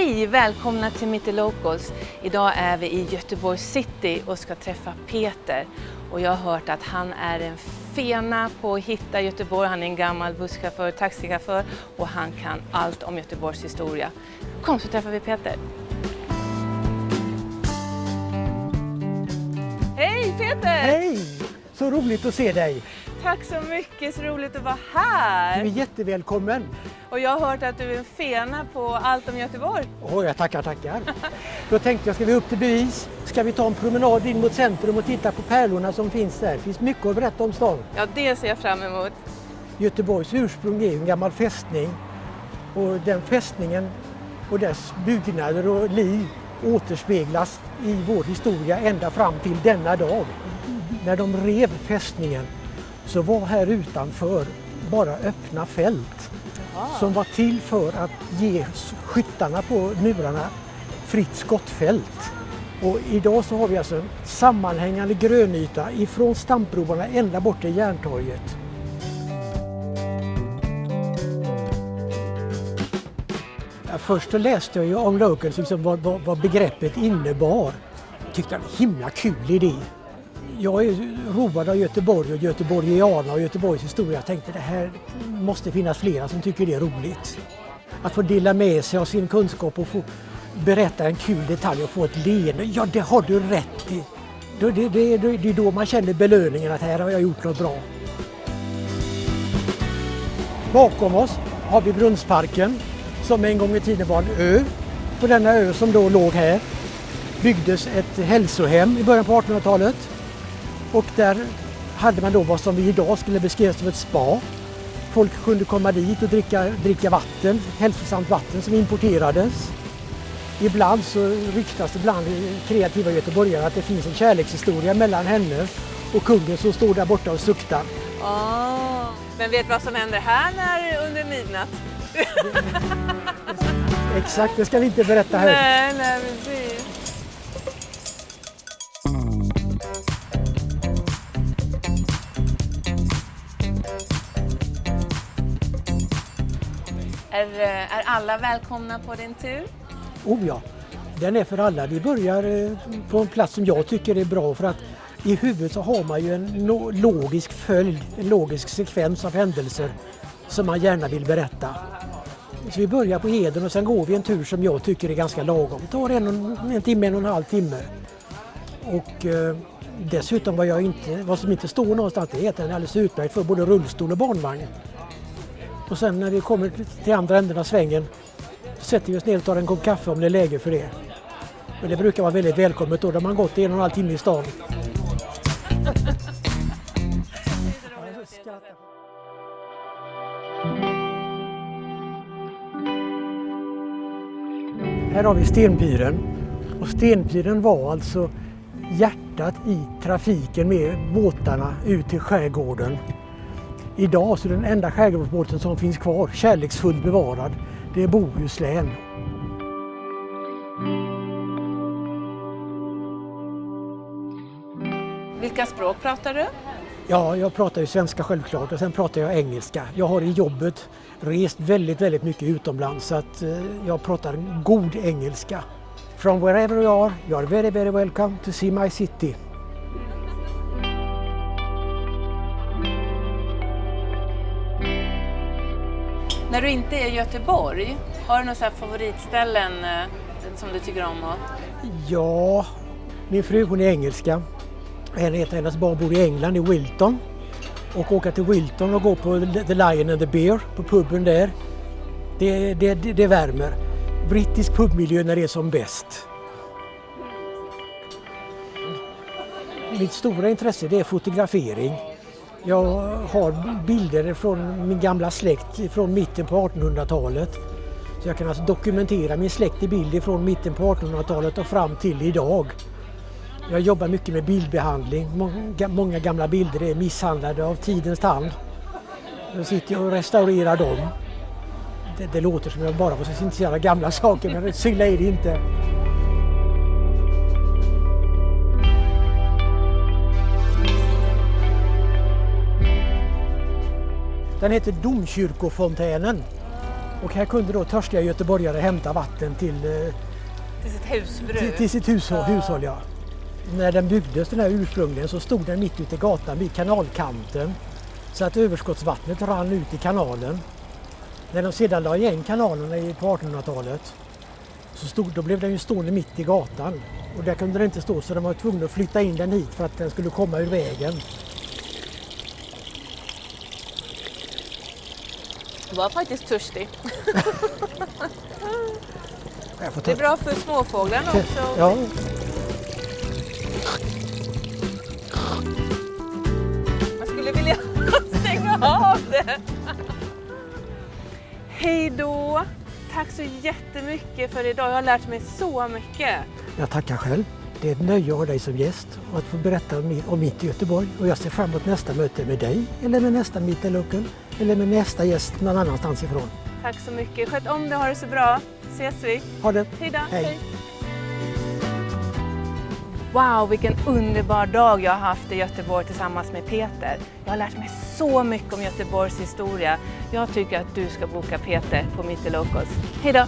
Hej, välkomna till Mitt i Locals. Idag är vi i Göteborg City och ska träffa Peter. Och jag har hört att han är en fena på att hitta Göteborg. Han är en gammal busschaufför, taxichaufför och han kan allt om Göteborgs historia. Kom så träffar vi Peter. Hej Peter! Hej! Så roligt att se dig. Tack så mycket, så roligt att vara här. Du är jättevälkommen. Och jag har hört att du är en fena på allt om Göteborg. Jag tackar. Då tänkte jag, ska vi upp till bevis? Ska vi ta en promenad in mot centrum och titta på pärlorna som finns där? Det finns mycket att berätta om stan. Ja, det ser jag fram emot. Göteborgs ursprung är en gammal fästning. Och den fästningen och dess byggnader och liv återspeglas i vår historia ända fram till denna dag. När de rev fästningen så var här utanför bara öppna fält som var till för att ge skyttarna på murarna fritt skottfält. Och idag så har vi alltså en sammanhängande grönyta ifrån Stampbroarna ända bort till Järntorget. Först så läste jag ju om Locals, liksom vad begreppet innebar. Jag tyckte det var en himla kul idé. Jag är road av Göteborg och göteborgiana och Göteborgs historia. Jag tänkte det här måste finnas flera som tycker det är roligt. Att få dela med sig av sin kunskap och få berätta en kul detalj och få ett leende. Ja, det har du rätt i. Det är då man känner belöningen att här har jag gjort något bra. Bakom oss har vi Brunnsparken som en gång i tiden var en ö. På denna ö som då låg här byggdes ett hälsohem i början på 1800-talet. Och där hade man då vad som vi idag skulle beskriva som ett spa. Folk kunde komma dit och dricka vatten, hälsosamt vatten som importerades. Ibland så ryktas det bland kreativa göteborgare att det finns en kärlekshistoria mellan henne och kungen som står där borta och suktar. Men vet du vad som händer här under midnatt? Exakt, det ska vi inte berätta här. Nej, precis. Är alla välkomna på din tur? Oh ja, den är för alla. Vi börjar på en plats som jag tycker är bra för att i huvudet så har man ju en logisk följd, en logisk sekvens av händelser som man gärna vill berätta. Så vi börjar på Heden och sen går vi en tur som jag tycker är ganska lagom. Det tar en timme, 1,5 timme. Och dessutom vad som inte står någonstans det är att den är alldeles utmärkt för både rullstol och barnvagn. Och sen när vi kommer till andra änden av svängen sätter vi oss ner och tar en kopp kaffe om det är läge för det. Men det brukar vara väldigt välkommet då man gått 1,5 timme i stan. Här har vi Stenpiren. Och Stenpiren var alltså hjärtat i trafiken med båtarna ut till skärgården. Idag så är den enda skärgårdsbåten som finns kvar, kärleksfullt bevarad, det är Bohuslän. Vilka språk pratar du? Ja, jag pratar ju svenska självklart och sen pratar jag engelska. Jag har i jobbet rest väldigt mycket utomlands så att jag pratar god engelska. From wherever you are very welcome to see my city. När du inte är i Göteborg, har du några favoritställen som du tycker om? Ja, min fru hon är engelska. Hennes barn bor i England, i Wilton. Och åka till Wilton och gå på The Lion and the Bear, på puben där. Det värmer. Brittisk pubmiljö när det är som bäst. Mitt stora intresse det är fotografering. Jag har bilder från min gamla släkt från mitten på 1800-talet. Så jag kan alltså dokumentera min släkt i bild från mitten på 1800-talet och fram till idag. Jag jobbar mycket med bildbehandling. Många gamla bilder är misshandlade av tidens tand. Jag sitter och restaurerar dem. Det låter som jag bara var så intresserad av gamla saker, men så illa är det inte. Den heter Domkyrkofontänen. Och här kunde då törstiga göteborgare hämta vatten till sitt husbruk. Till sitt hushåll, ja. När den byggdes den här ursprungligen så stod den mitt ute i gatan vid kanalkanten. Så att överskottsvattnet rann ut i kanalen. När de sedan la igen kanalerna på 1800-talet då blev den ju stående mitt i gatan. Och där kunde den inte stå så de var tvungna att flytta in den hit för att den skulle komma ur vägen. Du var faktiskt törstig. Jag får Det är bra för småfåglarna också. Ja. Man skulle vilja stänga av det. Hej då! Tack så jättemycket för idag. Jag har lärt mig så mycket. Jag tackar själv. Det är ett nöje att ha dig som gäst och att få berätta om mitt i Göteborg. Och jag ser fram emot nästa möte med dig eller med nästa Mittelocal eller med nästa gäst någon annanstans ifrån. Tack så mycket. Sköt om det, ha det så bra. Ses vi. Ha det. Hej då. Hej. Wow, vilken underbar dag jag har haft i Göteborg tillsammans med Peter. Jag har lärt mig så mycket om Göteborgs historia. Jag tycker att du ska boka Peter på Mittelocals. Hej då!